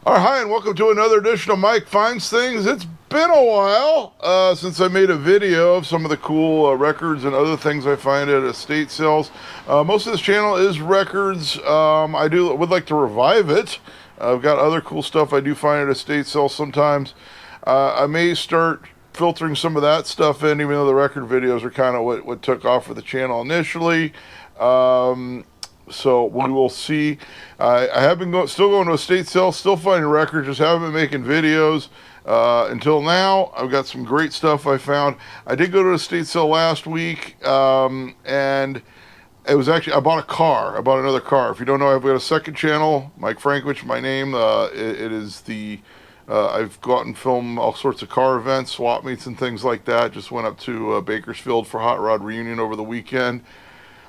All right, hi, and welcome to another edition of Mike Finds Things. It's been a while since I made a video of some of the cool records and other things I find at estate sales. Most of this channel is records. Would like to revive it. I've got other cool stuff I do find at estate sales sometimes. I may start filtering some of that stuff in, even though the record videos are kind of what took off for the channel initially. So we will see. I have been still going to estate sales, still finding records, just haven't been making videos until now. I've got some great stuff I found. I did go to a estate sale last week, and it was actually, I bought a car. I bought another car. If you don't know, I've got a second channel, Mike Frankwich, my name. It is the I've gone and filmed all sorts of car events, swap meets, and things like that. Just went up to Bakersfield for Hot Rod Reunion over the weekend.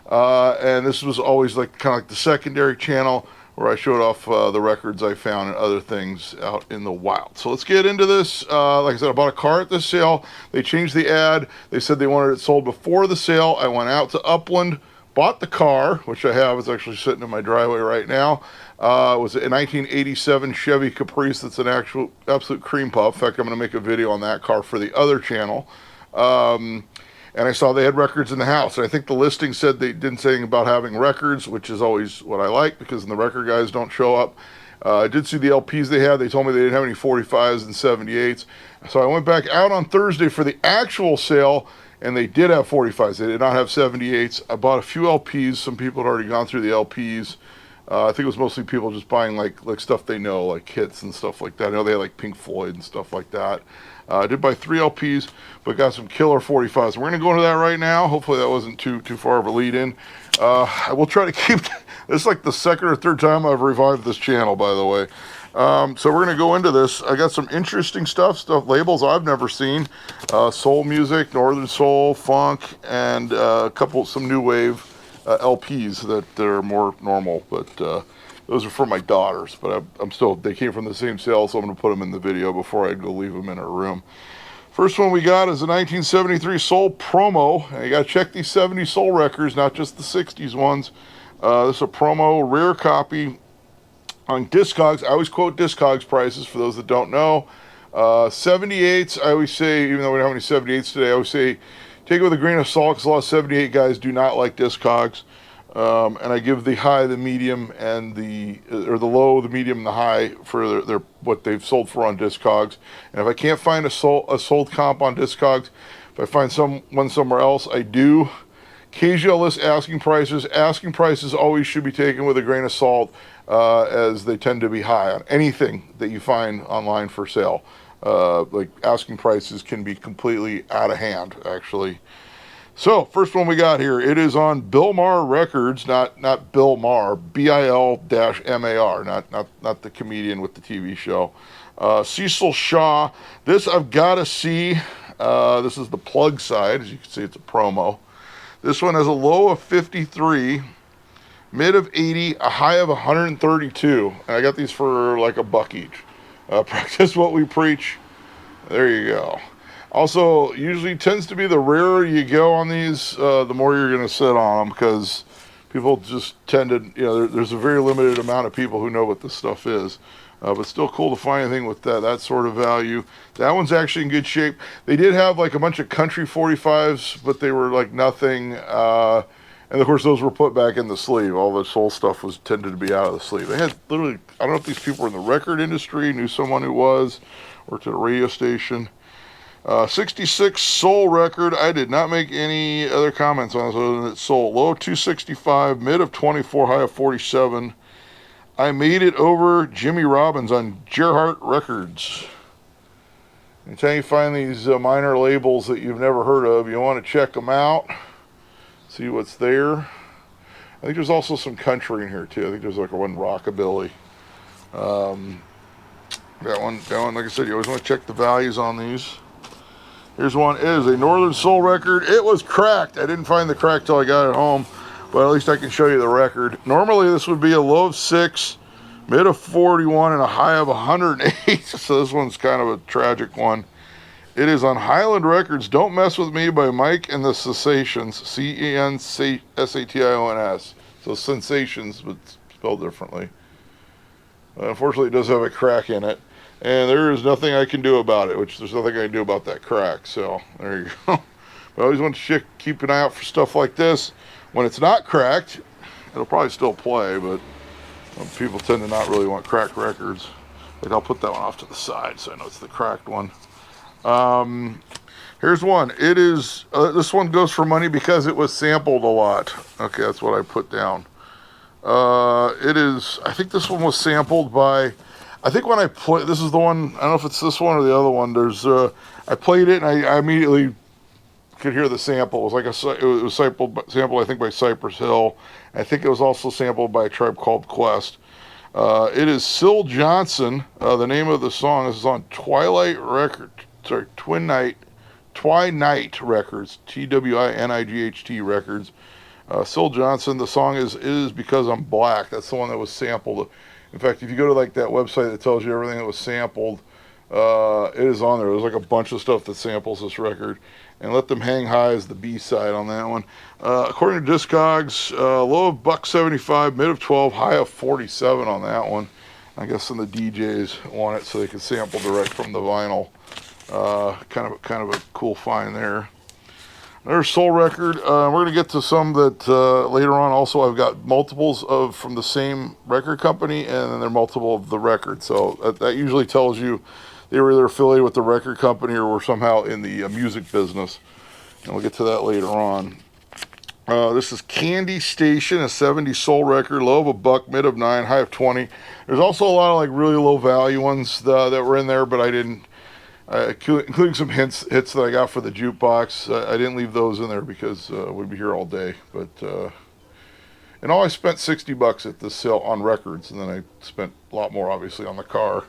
And this was always kind of like the secondary channel where I showed off the records I found and other things out in the wild. So let's get into this. Like I said, I bought a car at this sale. They changed the ad. They said they wanted it sold before the sale. I went out to Upland, bought the car, which I have. It's actually sitting in my driveway right now. It was a 1987 Chevy Caprice that's an absolute cream puff. In fact, I'm going to make a video on that car for the other channel. And I saw they had records in the house. And I think the listing said they didn't say anything about having records, which is always what I like because the record guys don't show up. I did see the LPs they had. They told me they didn't have any 45s and 78s. So I went back out on Thursday for the actual sale, and they did have 45s. They did not have 78s. I bought a few LPs. Some people had already gone through the LPs. I think it was mostly people just buying like stuff they know, like hits and stuff like that. I know they had like Pink Floyd and stuff like that. I did buy 3 LPs, but got some killer 45s. We're going to go into that right now. Hopefully that wasn't too far of a lead in. I will try to keep, this is like the second or third time I've revived this channel, by the way. So we're going to go into this. I got some interesting stuff labels I've never seen. Soul music, Northern Soul, funk, and some new wave LPs that are more normal, but those are for my daughters, but they came from the same sale, so I'm going to put them in the video before I go leave them in her room. First one we got is a 1973 Soul promo. And you got to check these 70s Soul records, not just the 60s ones. This is a promo, rare copy on Discogs. I always quote Discogs prices for those that don't know. 78s, I always say, even though we don't have any 78s today, I always say take it with a grain of salt because a lot of 78 guys do not like Discogs. And I give the high, the medium, and the low, the medium, and the high for their what they've sold for on Discogs. And if I can't find a sold comp on Discogs, if I find one somewhere else, I do. Occasionally I'll list asking prices. Asking prices always should be taken with a grain of salt, as they tend to be high on anything that you find online for sale. Like asking prices can be completely out of hand, actually. So, first one we got here, it is on Bilmar Records, not Bill Maher, Bil-Mar, not the comedian with the TV show. Cecil Shaw, this I've got to see. This is the plug side, as you can see, it's a promo. This one has a low of 53, mid of 80, a high of 132, and I got these for like $1 each. Practice what we preach. There you go. Also, usually tends to be the rarer you go on these, the more you're going to sit on them because people just tend to, there's a very limited amount of people who know what this stuff is. But still cool to find anything with that sort of value. That one's actually in good shape. They did have like a bunch of country 45s, but they were like nothing. And of course, those were put back in the sleeve. All the soul stuff was tended to be out of the sleeve. They had literally, I don't know if these people were in the record industry, knew someone who was, worked at a radio station. 66 Soul record. I did not make any other comments on this other than it's Soul. Low 265, mid of 24, high of 47. I made it over Jimmy Robbins on Gerhardt Records. Anytime you find these minor labels that you've never heard of, you want to check them out, see what's there. I think there's also some country in here too. I think there's like one rockabilly. That one, like I said, you always want to check the values on these. Here's one. It is a Northern Soul record. It was cracked. I didn't find the crack till I got it home, but at least I can show you the record. Normally this would be a low of 6, mid of 41, and a high of 108. So this one's kind of a tragic one. It is on Highland Records. Don't Mess With Me by Mike and the Sensations. Censations. So Sensations, but spelled differently. Unfortunately, it does have a crack in it, and there is nothing I can do about it. Which there's nothing I can do about that crack. So there you go. But I always want to keep an eye out for stuff like this. When it's not cracked, it'll probably still play, but people tend to not really want cracked records. Like, I'll put that one off to the side so I know it's the cracked one. Here's one. It is, this one goes for money because it was sampled a lot. Okay, that's what I put down. It is, I think this one was sampled by, I think when I play, this is the one, I don't know if it's this one or the other one. There's, I played it and I immediately could hear the sample. It was like it was sampled, I think, by Cypress Hill. I think it was also sampled by a Tribe Called Quest. It is Syl Johnson. The name of the song is on Twinight Records, TWINIGHT Records. Syl Johnson. The song is Because I'm Black. That's the one that was sampled. In fact, if you go to like that website that tells you everything that was sampled, it is on there. There's like a bunch of stuff that samples this record. And Let Them Hang High is the B-side on that one. According to Discogs, low of $1.75, mid of 12, high of 47 on that one. I guess some of the DJs want it so they can sample direct from the vinyl. Kind of a cool find there. Another soul record. We're going to get to some that later on. Also, I've got multiples of from the same record company, and then they're multiple of the record. So that usually tells you they were either affiliated with the record company or were somehow in the music business. And we'll get to that later on. This is Candy Station, a 70s soul record, low of $1, mid of 9, high of 20. There's also a lot of like really low value ones that were in there, but I didn't, including some hits that I got for the jukebox. I didn't leave those in there because we'd be here all day. But and all I spent $60 at this sale on records, and then I spent a lot more obviously on the car.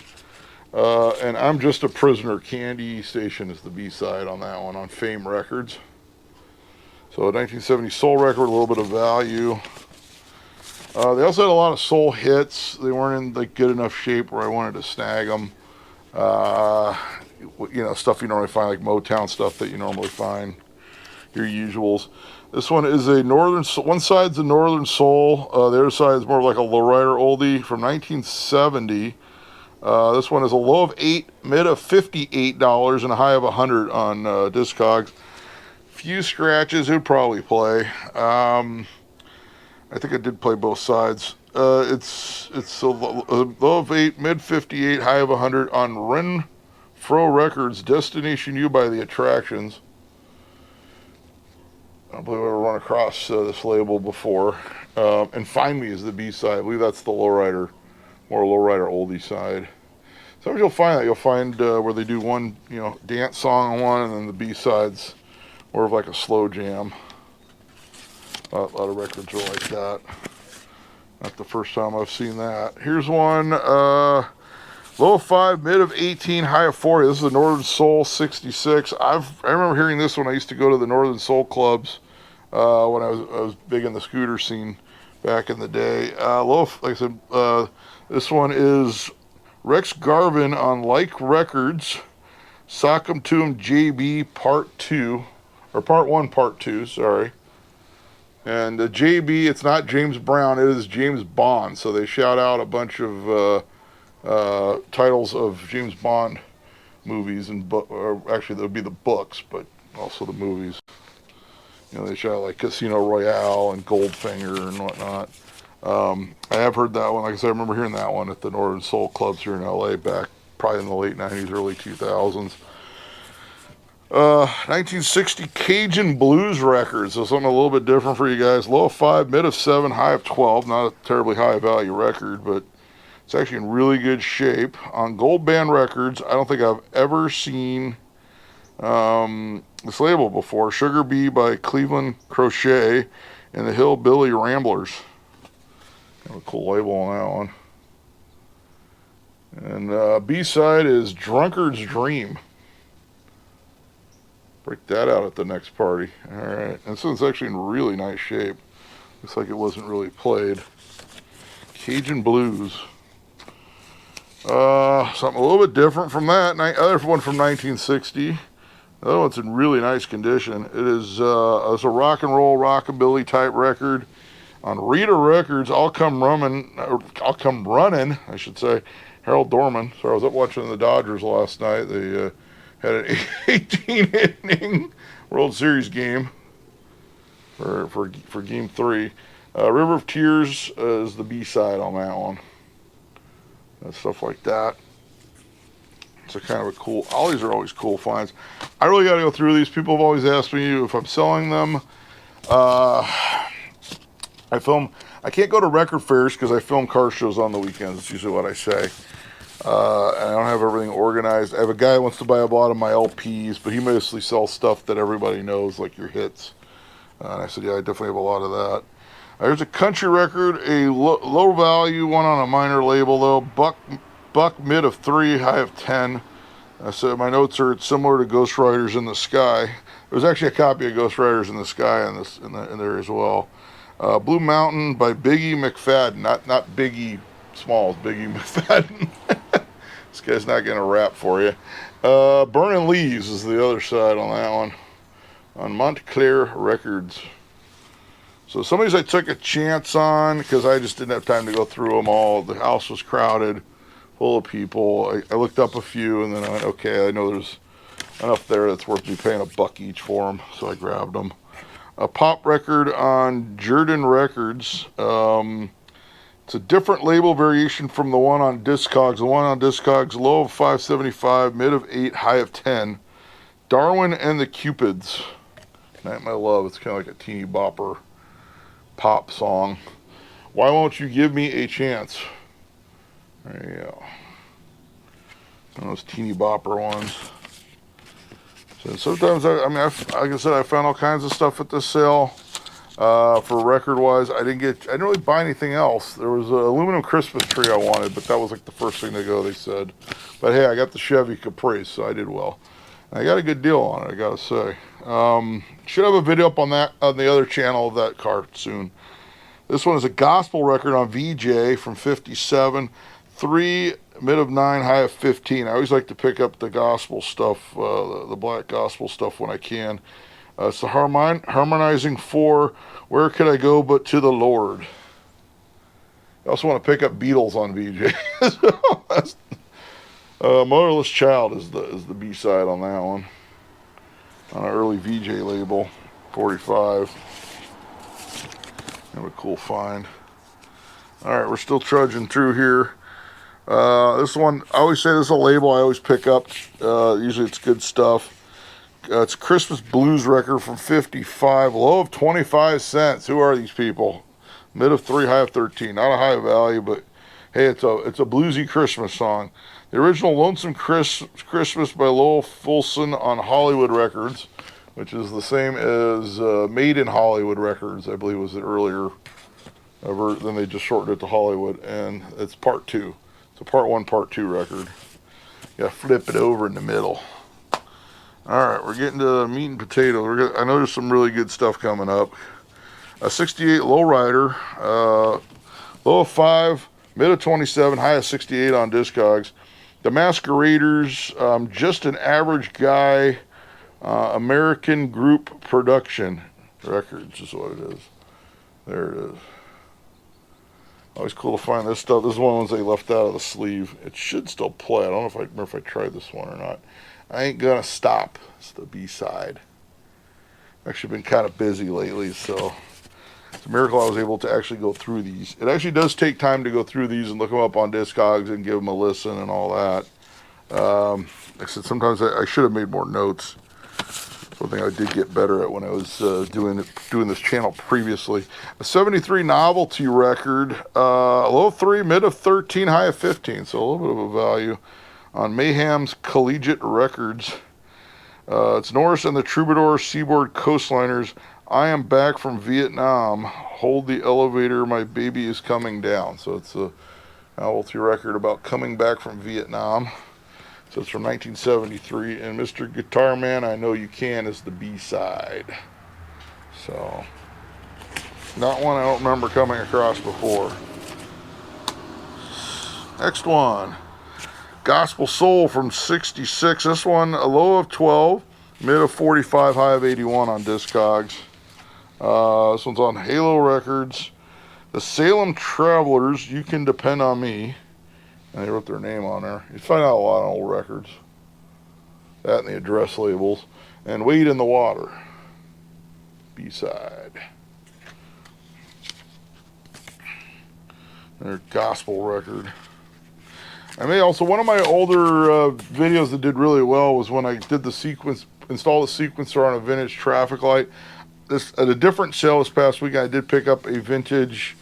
And I'm Just a Prisoner. Candy Station is the B-side on that one on Fame Records. So a 1970 soul record, a little bit of value. They also had a lot of soul hits. They weren't in like good enough shape where I wanted to snag them. Stuff you normally find, like Motown stuff that you normally find, your usuals. This one is a one side's a Northern Soul. The other side is more like a lowrider oldie from 1970. This one is a low of 8, mid of $58, and a high of 100 on Discogs. Few scratches, it would probably play. I think I did play both sides. It's a low of 8, mid 58, high of 100 on Renfro Records, Destination U by The Attractions. I don't believe I've ever run across this label before. And Find Me is the B-side. I believe that's the lowrider, more lowrider oldie side. Sometimes you'll find that. You'll find where they do one, dance song on one, and then the B-side's more of like a slow jam. A lot of records are like that. Not the first time I've seen that. Here's one, low of 5, mid of 18, high of 40. This is the Northern Soul 66. I remember hearing this when I used to go to the Northern Soul clubs when I was big in the scooter scene back in the day. Low of, like I said, this one is Rex Garvin on Like Records, Sock'em to 'em JB Part 2, or Part 1, Part 2, sorry. And JB, it's not James Brown, it is James Bond. So they shout out a bunch of titles of James Bond movies, or actually that would be the books, but also the movies. They shout out like Casino Royale and Goldfinger and whatnot. I have heard that one. Like I said, I remember hearing that one at the Northern Soul clubs here in LA back probably in the late 90s, early 2000s. 1960 Cajun Blues Records. So something a little bit different for you guys. Low of 5, mid of 7, high of 12. Not a terribly high value record, but it's actually in really good shape. On Gold Band Records, I don't think I've ever seen this label before. Sugar Bee by Cleveland Crochet and the Hillbilly Ramblers. Kind of a cool label on that one. And B-side is Drunkard's Dream. Break that out at the next party. All right. And this one's actually in really nice shape. Looks like it wasn't really played. Cajun Blues. Something a little bit different from that. Other one from 1960. The other one's in really nice condition. It is it's a rock and roll, rockabilly type record. On Rita Records, I'll come running, I should say. Harold Dorman. So I was up watching the Dodgers last night. They had an 18 inning World Series game for Game 3. River of Tears is the B-side on that one. And stuff like that. It's a kind of a cool. All these are always cool finds. I really got to go through these. People have always asked me if I'm selling them. I can't go to record fairs because I film car shows on the weekends. That's usually what I say. And I don't have everything organized. I have a guy who wants to buy a lot of my LPs, but he mostly sells stuff that everybody knows, like your hits. And I said, yeah, I definitely have a lot of that. There's a country record, a low value one on a minor label though. Buck mid of 3, high of 10. So my notes are it's similar to Ghost Riders in the Sky. There's actually a copy of Ghost Riders in the Sky in there as well. Blue Mountain by Biggie McFadden, not Biggie Smalls, Biggie McFadden. This guy's not gonna rap for you. Burning Leaves is the other side on that one, on Montclair Records. So some of these I took a chance on because I just didn't have time to go through them all. The house was crowded, full of people. I looked up a few and then I went, okay, I know there's enough there that's worth me paying $1 each for them, so I grabbed them. A pop record on Jordan Records. It's a different label variation from the one on Discogs. The one on Discogs, low of 575, mid of 8, high of 10. Darwin and the Cupids. Night My Love. It's kind of like a teeny bopper pop song. Why Won't You Give Me a Chance? There you go. One of those teeny bopper ones. So sometimes, like I said, I found all kinds of stuff at this sale. For record-wise, I didn't really buy anything else. There was an aluminum Christmas tree I wanted, but that was like the first thing to go, they said. But hey, I got the Chevy Caprice, so I did well. And I got a good deal on it, I gotta say. Should have a video up on that on the other channel of that car soon. This one is a gospel record on VJ from 57, 3, mid of 9, high of 15. I always like to pick up the gospel stuff, the black gospel stuff when I can. It's the harmonizing 4, Where Could I Go But to the Lord. I also want to pick up Beatles on VJ. Motherless Child is the B-side on that one. On an early VJ label, 45. Have a cool find. Alright, we're still trudging through here. This one, I always say this is a label I always pick up. Usually it's good stuff. It's a Christmas blues record from 55, low of 25 cents. Who are these people? Mid of 3, high of 13. Not a high value, but hey, it's a bluesy Christmas song. The original Lonesome Christmas by Lowell Fulson on Hollywood Records, which is the same as Made in Hollywood Records, I believe was the earlier. Then they just shortened it to Hollywood, and it's part 2. It's a part 1, part 2 record. You gotta flip it over in the middle. Alright, we're getting to meat and potatoes. I know there's some really good stuff coming up. A 68 Lowrider, low of 5, mid of 27, high of 68 on Discogs. The Masqueraders, Just an Average Guy, American Group Production Records is what it is. There it is. Always cool to find this stuff. This is one of the ones they left out of the sleeve. It should still play. I don't know if I remember if I tried this one or not. I Ain't Gonna Stop. It's the B-side. Actually been kind of busy lately, so it's a miracle I was able to actually go through these. It actually does take time to go through these and look them up on Discogs and give them a listen and all that. Like I said, sometimes I should have made more notes. Something I did get better at when I was doing this channel previously. A 73 novelty record, low of 3, mid of 13, high of 15, so a little bit of a value. On Mayhem's Collegiate Records. It's Norris and the Troubadour Seaboard Coastliners. I Am Back from Vietnam. Hold the elevator, my baby is coming down. So it's a novelty record about coming back from Vietnam. So it's from 1973. And Mr. Guitar Man, I Know You Can is the B-side. So, not one I don't remember coming across before. Next one. Gospel Soul from 66. This one, a low of 12, mid of 45, high of 81 on Discogs. This one's on Halo Records. The Salem Travelers, You Can Depend on Me. And they wrote their name on there. You find out a lot on old records. That and the address labels. And Wade in the Water. B-side. Their gospel record. I may also, one of my older videos that did really well was when I did the sequence, installed the sequencer on a vintage traffic light. This at a different sale this past week, I did pick up a vintage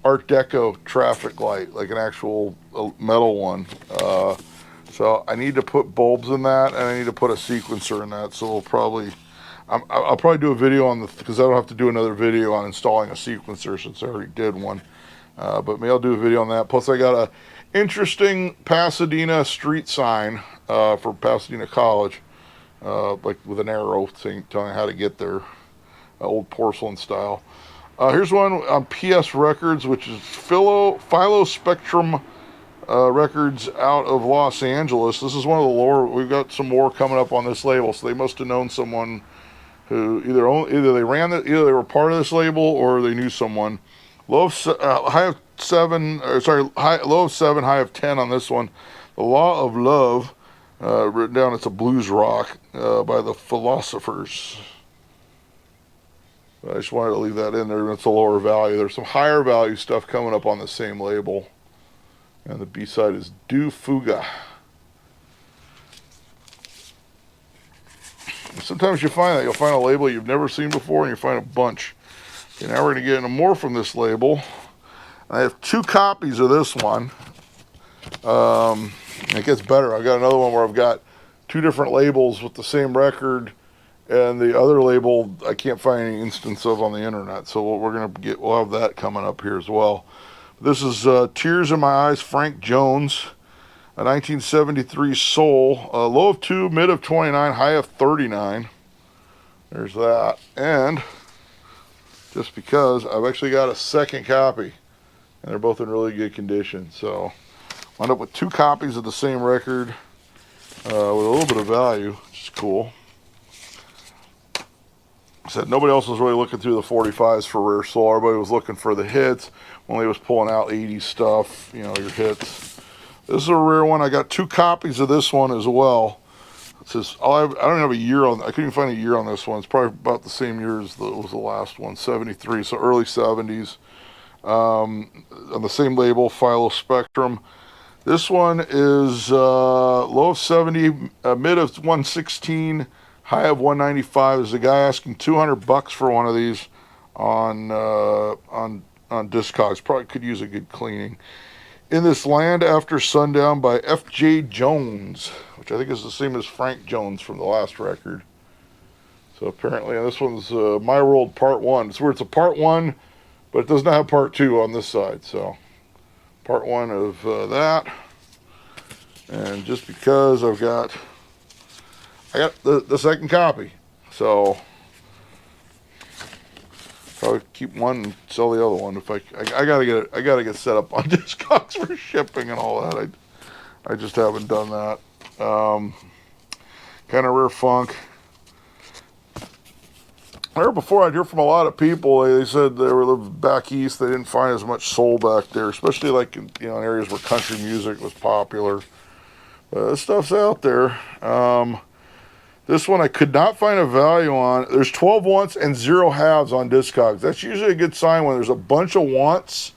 Art Deco traffic light, like an actual metal one. So I need to put bulbs in that, and I need to put a sequencer in that. So I'll probably do a video on because I don't have to do another video on installing a sequencer since I already did one. But maybe I'll do a video on that. Plus, I got a interesting Pasadena street sign for Pasadena College, like with an arrow telling you how to get there, old porcelain style. Here's one on PS Records, which is Philo Spectrum Records out of Los Angeles. This is one of the lower. We've got some more coming up on this label, so they must have known someone who either they were part of this label or they knew someone. Low of 7, high of 10 on this one. The Law of Love, written down, it's a blues rock by the Philosophers. I just wanted to leave that in there. It's a lower value. There's some higher value stuff coming up on the same label. And the B-side is Du Fuga. Sometimes you'll find a label you've never seen before, and you find a bunch. Okay, now we're going to get into more from this label. I have 2 copies of this one. It gets better. I've got another one where I've got 2 different labels with the same record, and the other label I can't find any instance of on the internet. So we'll have that coming up here as well. This is Tears in My Eyes, Frank Jones, a 1973 Soul, low of 2, mid of 29, high of 39. There's that. And just because I've actually got a second copy, and they're both in really good condition. So wound up with 2 copies of the same record with a little bit of value, which is cool. Said nobody else was really looking through the 45s for rare soul. Everybody was looking for the hits. When they was pulling out 80s stuff, your hits. This is a rare one. I got 2 copies of this one as well. It says I don't have a year on. I couldn't even find a year on this one. It's probably about the same year as was the last one, 73. So early 70s. On the same label, Philo Spectrum. This one is low of 70, mid of 116. High of 195. There's a guy asking $200 for one of these on Discogs. Probably could use a good cleaning. In This Land After Sundown by F.J. Jones, which I think is the same as Frank Jones from the last record. So apparently, and this one's My World Part 1. It's where it's a Part 1, but it does not have Part 2 on this side. So Part 1 of that. And just because I got the second copy, so probably keep one and sell the other one. If I gotta get set up on Discogs for shipping and all that. I just haven't done that. Kind of rare funk. I heard before, I'd hear from a lot of people. They said they were living back east. They didn't find as much soul back there, especially like in areas where country music was popular. But this stuff's out there. This one I could not find a value on. There's 12 wants and 0 halves on Discogs. That's usually a good sign when there's a bunch of wants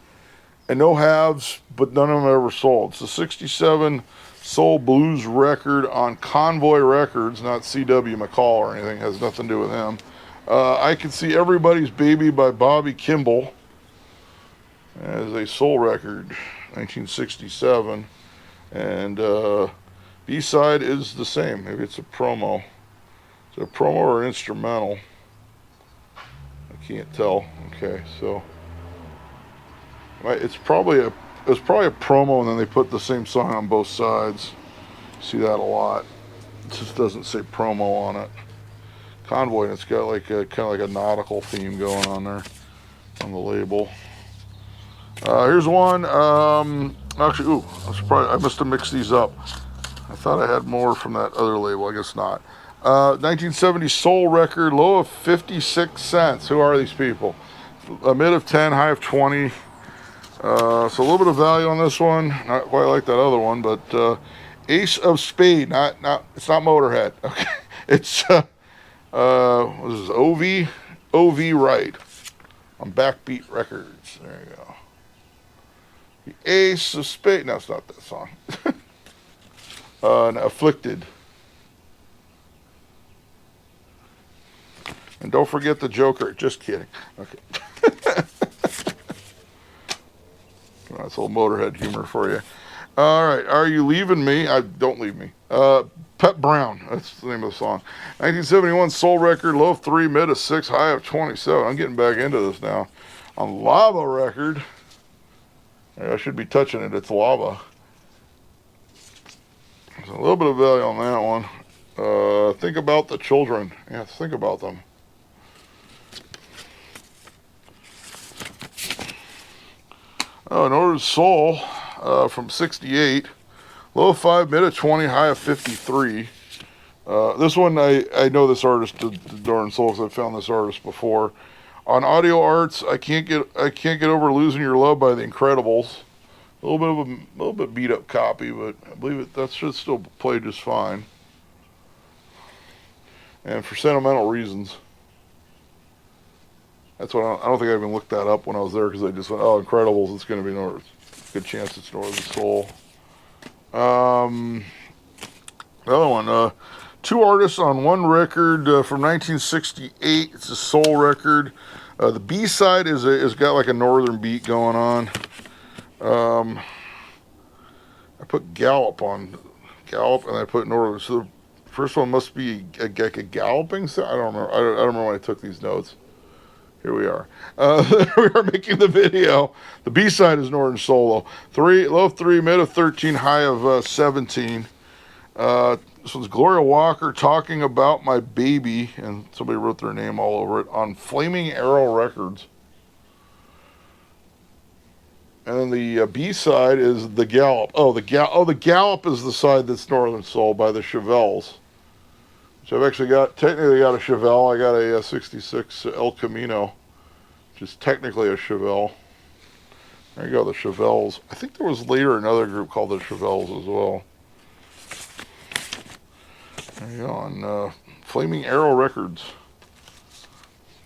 and no halves, but none of them ever sold. It's a 67 Soul Blues record on Convoy Records, not C.W. McCall or anything. It has nothing to do with him. I Can See Everybody's Baby by Bobby Kimball as a soul record, 1967. And B-side is the same. Maybe it's a promo. Is it a promo or an instrumental? I can't tell. Okay, so it's probably a promo, and then they put the same song on both sides. See that a lot. It just doesn't say promo on it. Convoy, and it's got like kind of like a nautical theme going on there on the label. Here's one. Actually, I must have mixed these up. I thought I had more from that other label. I guess not. 1970 soul record, low of 56 cents. Who are these people? A mid of 10, high of 20. So a little bit of value on this one. Not quite like that other one, but Ace of Spade. It's not Motorhead. Okay, it's what is this? OV Right on Backbeat Records. There you go. The Ace of Spade. No, it's not that song. Afflicted. And don't forget the Joker. Just kidding. Okay. That's a little Motorhead humor for you. All right. Are You Leaving Me? Don't Leave Me. Pet Brown. That's the name of the song. 1971 soul record. Low of 3, mid of 6, high of 27. I'm getting back into this now. On Lava record. I should be touching it. It's Lava. There's a little bit of value on that one. Think About the Children. Yeah, think about them. Oh, Northern Soul from 68. Low of 5, mid of 20, high of 53. This one, I know this artist, the Northern Soul, because I've found this artist before. On Audio Arts, I can't get over Losing Your Love by the Incredibles. A little bit beat up copy, but I believe that should still play just fine. And For Sentimental Reasons. That's what I don't think I even looked that up when I was there, because I just went, oh, Incredibles, it's going to be good chance it's Northern Soul. Another one, 2 artists on 1 record from 1968. It's a soul record. The B side is got like a northern beat going on. I put Gallop, and I put Northern. So the first one must be a galloping sound. I don't remember. I don't remember when I took these notes. Here we are. We are making the video. The B side is Northern Solo. Low of 3, mid of 13, high of 17. This one's Gloria Walker, Talking About My Baby, and somebody wrote their name all over it on Flaming Arrow Records. And then the B side is The Gallop. The Gallop is the side that's Northern Soul by the Chevelles. Which I've actually technically got a Chevelle. I got a 66 El Camino, which is technically a Chevelle. There you go, the Chevelles. I think there was later another group called the Chevelles as well. There you go, on Flaming Arrow Records.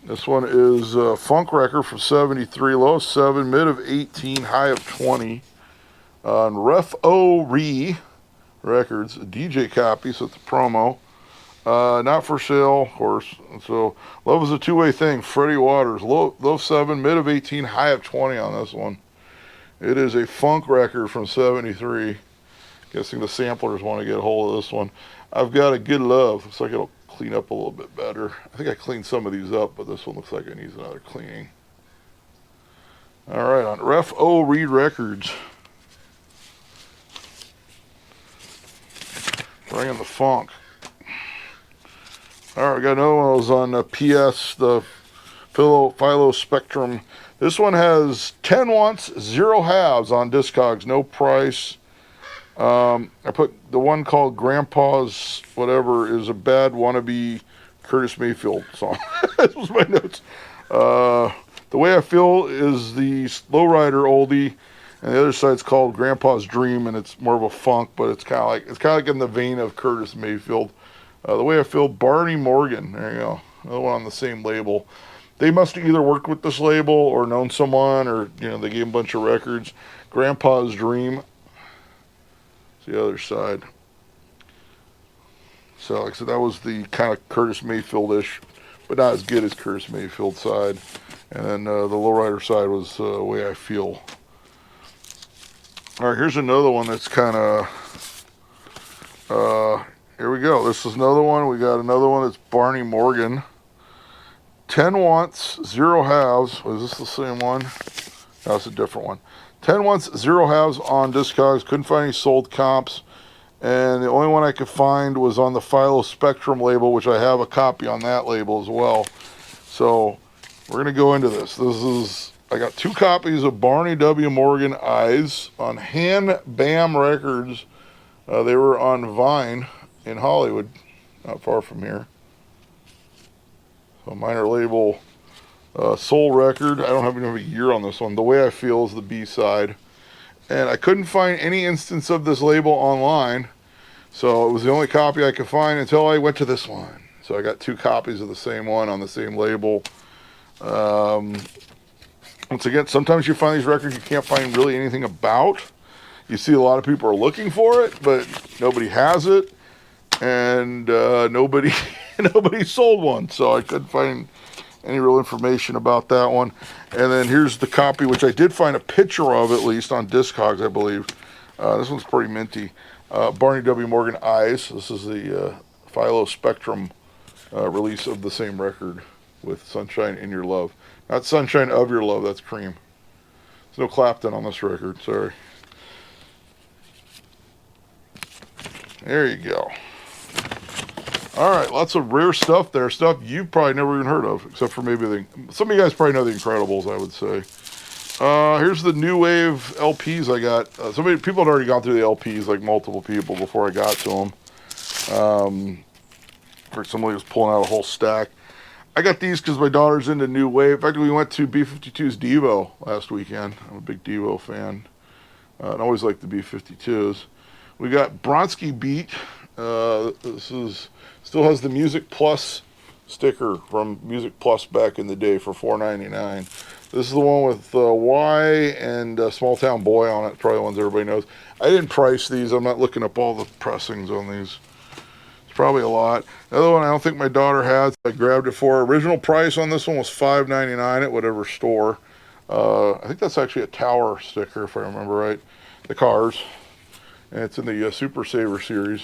This one is a funk record from 73, low of 7, mid of 18, high of 20. On Ref O Re Records, a DJ copy, so it's a promo. Not for sale, of course. So, love is a two-way thing. Freddie Waters, low 7, mid of 18, high of 20 on this one. It is a funk record from 73. Guessing the samplers want to get a hold of this one. I've Got a Good Love. Looks like it'll clean up a little bit better. I think I cleaned some of these up, but this one looks like it needs another cleaning. All right, on Ref O Reed Records. Bringing the funk. All right, we got another one that was on PS, the Philo Spectrum. This one has 10 wants, 0 halves on Discogs, no price. I put the one called Grandpa's Whatever is a bad wannabe Curtis Mayfield song. That was my notes. The Way I Feel is the Lowrider oldie, and the other side's called Grandpa's Dream, and it's more of a funk, but it's kind of like in the vein of Curtis Mayfield. The Way I Feel, Barney Morgan. There you go. Another one on the same label. They must have either worked with this label or known someone, or they gave him a bunch of records. Grandpa's Dream. It's the other side. So, like I said, that was the kind of Curtis Mayfield-ish, but not as good as Curtis Mayfield side. And then the Lowrider side was The Way I Feel. All right, here's another one that's kind of... here we go. This is another one. We got another one that's Barney Morgan. 10 wants, 0 halves. Was this the same one? No, it's a different one. 10 wants, 0 halves on Discogs. Couldn't find any sold comps. And the only one I could find was on the Philo Spectrum label, which I have a copy on that label as well. So we're going to go into this. I got 2 copies of Barney W. Morgan Eyes on Han Bam Records. They were on Vine in Hollywood, not far from here. So minor label Soul record. I don't even have a year on this one. The Way I Feel is the B-side. And I couldn't find any instance of this label online. So it was the only copy I could find until I went to this one. So I got 2 copies of the same one on the same label. Once again, sometimes you find these records you can't find really anything about. You see a lot of people are looking for it, but nobody has it. And nobody sold one. So I couldn't find any real information about that one. And then here's the copy, which I did find a picture of, at least on Discogs, I believe. This one's pretty minty. Barney W. Morgan Eyes. This is the Philo Spectrum release of the same record with Sunshine in Your Love. Not Sunshine of Your Love, that's Cream. There's no Clapton on this record, sorry. There you go. Alright, lots of rare stuff there. Stuff you've probably never even heard of, except for maybe some of you guys probably know the Incredibles, I would say. Here's the new wave LPs I got. People had already gone through the LPs, like multiple people, before I got to them. Somebody was pulling out a whole stack. I got these because my daughter's into new wave. In fact, we went to B-52's Devo last weekend. I'm a big Devo fan. I always like the B-52s. We got Bronski Beat. This still has the Music Plus sticker from Music Plus back in the day for $4.99. This is the one with Y and Small Town Boy on it. Probably the ones everybody knows. I didn't price these. I'm not looking up all the pressings on these. It's probably a lot. Another one I don't think my daughter had, so I grabbed it for her. Original price on this one was $5.99 at whatever store. I think that's actually a Tower sticker, if I remember right. The Cars. And it's in the Super Saver series.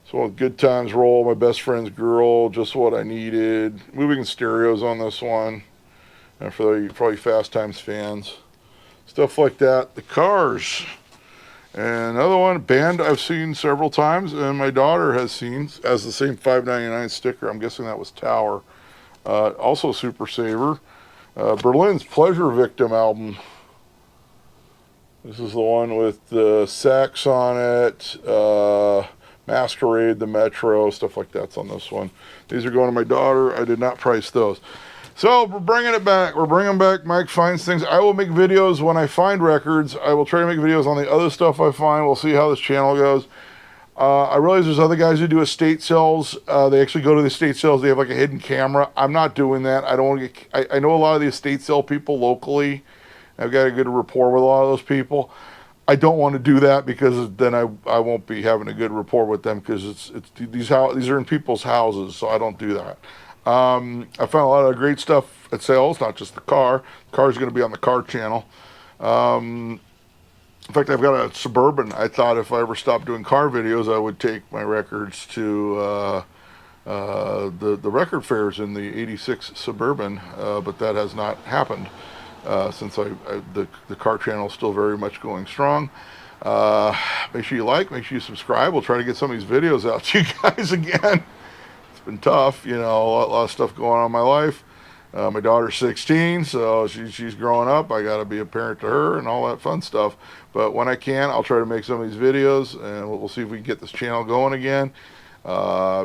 So Good Times Roll, My Best Friend's Girl, Just What I Needed. Moving in Stereos on this one. And for the probably Fast Times fans. Stuff like that. The Cars. And another one, band I've seen several times, and my daughter has seen, as the same $5.99 sticker. I'm guessing that was Tower. Also Super Saver. Berlin's Pleasure Victim album. This is the one with the sax on it, Masquerade, the Metro, stuff like that's on this one. These are going to my daughter. I did not price those. So we're bringing it back. We're bringing back Mike Finds Things. I will make videos when I find records. I will try to make videos on the other stuff I find. We'll see how this channel goes. I realize there's other guys who do estate sales. They actually go to the estate sales. They have like a hidden camera. I'm not doing that. I don't want to get. I know a lot of the estate sale people locally. I've got a good rapport with a lot of those people. I don't want to do that because then I won't be having a good rapport with them because these are in people's houses, so I don't do that. I found a lot of great stuff at sales, not just the car. The car's going to be on the car channel. In fact, I've got a Suburban. I thought if I ever stopped doing car videos, I would take my records to the record fairs in the '86 Suburban, but that has not happened. Since the car channel is still very much going strong. Make sure you like, make sure you subscribe. We'll try to get some of these videos out to you guys again. It's been tough, you know, a lot of stuff going on in my life. My daughter's 16, so she's growing up. I got to be a parent to her and all that fun stuff. But when I can, I'll try to make some of these videos, and we'll see if we can get this channel going again.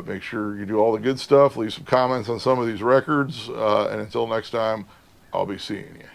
Make sure you do all the good stuff. Leave some comments on some of these records. And until next time, I'll be seeing you.